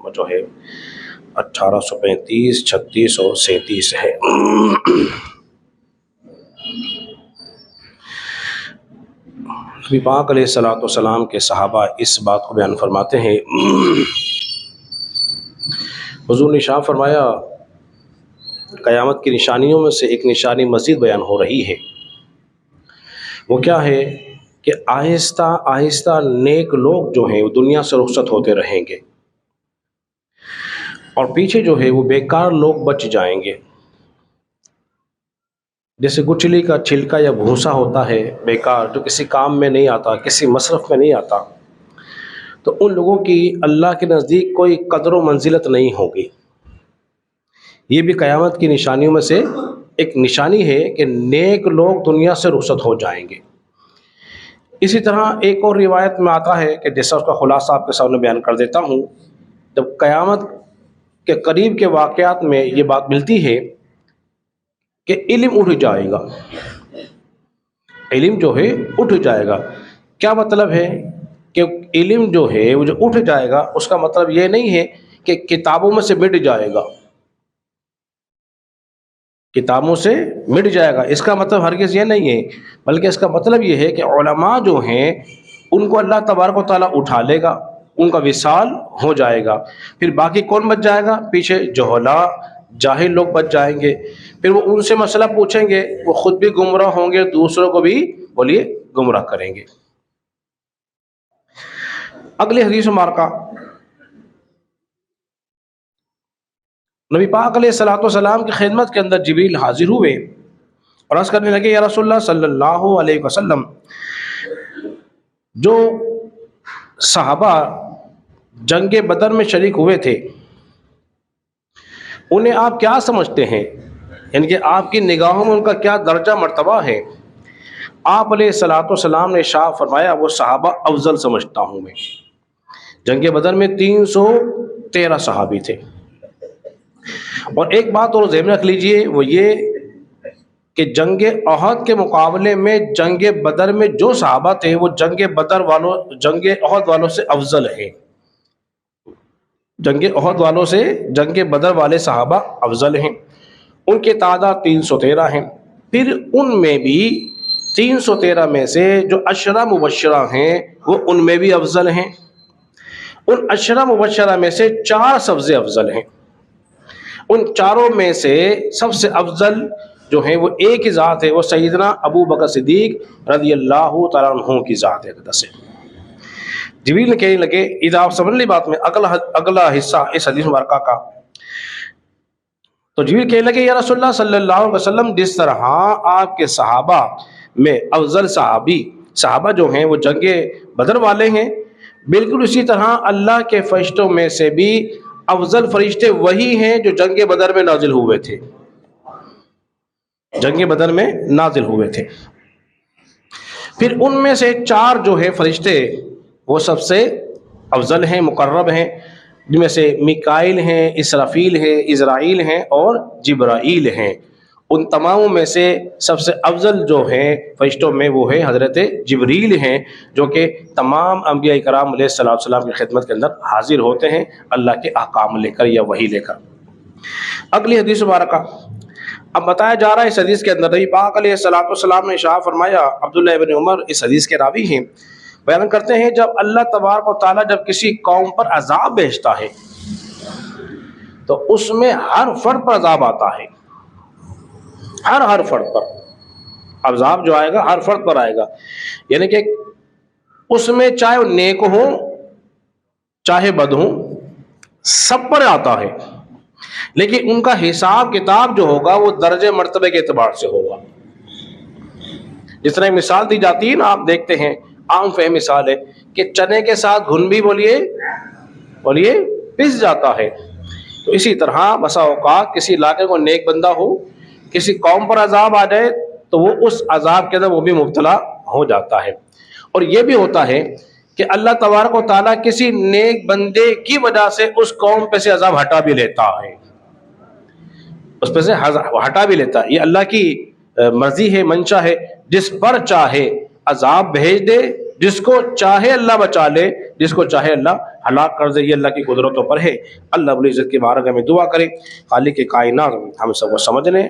Number جو ہے 1835 36 اور 37 ہے۔ نبی پاک علیہ الصلوۃ والسلام کے صحابہ اس بات کو بیان فرماتے ہیں، حضور نے ارشاد فرمایا قیامت کی نشانیوں میں سے ایک نشانی مزید بیان ہو رہی ہے، وہ کیا ہے کہ آہستہ آہستہ نیک لوگ جو ہیں وہ دنیا سے رخصت ہوتے رہیں گے اور پیچھے جو ہے وہ بیکار لوگ بچ جائیں گے۔ جیسے گٹھلی کا چھلکا یا بھوسا ہوتا ہے بیکار، جو کسی کام میں نہیں آتا، کسی مصرف میں نہیں آتا، تو ان لوگوں کی اللہ کے نزدیک کوئی قدر و منزلت نہیں ہوگی۔ یہ بھی قیامت کی نشانیوں میں سے ایک نشانی ہے کہ نیک لوگ دنیا سے رخصت ہو جائیں گے۔ اسی طرح ایک اور روایت میں آتا ہے کہ جیسا اس کا خلاصہ آپ کے سامنے بیان کر دیتا ہوں، جب قیامت کے قریب کے واقعات میں یہ بات ملتی ہے کہ علم اٹھ جائے گا، علم جو ہے اٹھ جائے گا۔ کیا مطلب ہے کہ علم جو ہے وہ جو اٹھ جائے گا، اس کا مطلب یہ نہیں ہے کہ کتابوں میں سے مٹ جائے گا، کتابوں سے مٹ جائے گا، اس کا مطلب ہرگز یہ نہیں ہے، بلکہ اس کا مطلب یہ ہے کہ علماء جو ہیں ان کو اللہ تبارک و تعالیٰ اٹھا لے گا، ان کا وصال ہو جائے گا۔ پھر باقی کون بچ جائے گا؟ پیچھے جہلا جاہل لوگ بچ جائیں گے۔ پھر وہ ان سے مسئلہ پوچھیں گے، وہ خود بھی گمراہ ہوں گے، دوسروں کو بھی بولیے گمراہ کریں گے۔ اگلی حدیث مبارکہ، نبی پاک علیہ الصلوۃ والسلام کی خدمت کے اندر جبریل حاضر ہوئے اور عرض کرنے لگے، یا رسول اللہ صلی اللہ علیہ وسلم، جو صحابہ جنگ بدر میں شریک ہوئے تھے انہیں آپ کیا سمجھتے ہیں؟ یعنی کہ آپ کی نگاہوں میں ان کا کیا درجہ مرتبہ ہے؟ آپ علیہ الصلوۃ والسلام نے ارشاد فرمایا، وہ صحابہ افضل سمجھتا ہوں میں۔ جنگ بدر میں 313 صحابی تھے، اور ایک بات اور ذہن میں رکھ لیجئے، وہ یہ کہ جنگ احد کے مقابلے میں جنگ بدر میں جو صحابہ تھے وہ جنگ احد والوں سے افضل ہیں۔ جنگ احد والوں سے جنگ بدر والے صحابہ افضل ہیں، ان کی تعداد 313 ہیں۔ پھر ان میں بھی 313 میں سے جو عشرہ مبشرہ ہیں وہ ان میں بھی افضل ہیں۔ ان عشرہ مبشرہ میں سے 4 سب سے افضل ہیں۔ ان چاروں میں سے سب سے افضل جو ہیں وہ ایک ہی ذات ہے، وہ سیدنا ابو بکر صدیق رضی اللہ تعالیٰ عنہ کی ذات اقدس ہے۔ جبریل کہنے لگے، اذا آپ سمجھ لی بات میں اگلا حصہ اس حدیث مبارکہ کا، تو جبریل کہنے لگے، یا رسول اللہ صلی اللہ علیہ وسلم، جس طرح آپ کے صحابہ میں افضل صحابہ جو ہیں وہ جنگ بدر والے ہیں، بالکل اسی طرح اللہ کے فرشتوں میں سے بھی افضل فرشتے وہی ہیں جو جنگ بدر میں نازل ہوئے تھے، جنگ بدر میں نازل ہوئے تھے۔ پھر ان میں سے 4 جو ہے فرشتے وہ سب سے افضل ہیں، مقرب ہیں، جن میں سے میکائیل ہیں، اسرافیل ہیں، عزرائیل ہیں اور جبرائیل ہیں۔ ان تماموں میں سے سب سے افضل جو ہیں فرشتوں میں وہ ہے حضرت جبریل ہیں، جو کہ تمام انبیاء کرام علیہ السلام کی خدمت کے اندر حاضر ہوتے ہیں اللہ کے احکام لے کر یا وحی لے کر۔ اگلی حدیث مبارکہ، اب بتایا جا رہا ہے اس حدیث کے اندر نبی پاک علیہ السلام نے ارشاد فرمایا، عبداللہ ابن عمر اس حدیث کے راوی ہیں، بیان کرتے ہیں، جب اللہ تبارک و تعالیٰ جب کسی قوم پر عذاب بھیجتا ہے تو اس میں ہر فرد پر عذاب آتا ہے، ہر فرد پر عذاب جو آئے گا ہر فرد پر آئے گا، یعنی کہ اس میں چاہے وہ نیک ہوں چاہے بد ہوں سب پر آتا ہے، لیکن ان کا حساب کتاب جو ہوگا وہ درجے مرتبے کے اعتبار سے ہوگا۔ جس طرح مثال دی جاتی ہے نا، آپ دیکھتے ہیں عام فہم مثال ہے کہ چنے کے ساتھ گھن بھی بولیے پس جاتا ہے، تو اسی طرح بسا اوقات کسی علاقے کو نیک بندہ ہو، کسی قوم پر عذاب آ جائے تو وہ اس عذاب کے اندر وہ بھی مبتلا ہو جاتا ہے۔ اور یہ بھی ہوتا ہے کہ اللہ تبارک و تعالیٰ کسی نیک بندے کی وجہ سے اس قوم پہ سے عذاب ہٹا بھی لیتا ہے، اس پہ سے ہٹا بھی لیتا ہے، یہ اللہ کی مرضی ہے، منشا ہے، جس پر چاہے عذاب بھیج دے جس کو چاہے اللہ بچا لے، جس کو چاہے اللہ ہلاک کر دے، یہ اللہ کی قدرتوں پر ہے۔ اللہ رب العزت کی بارگاہ میں دعا کریں خالق کائنات ہم سب کو سمجھنے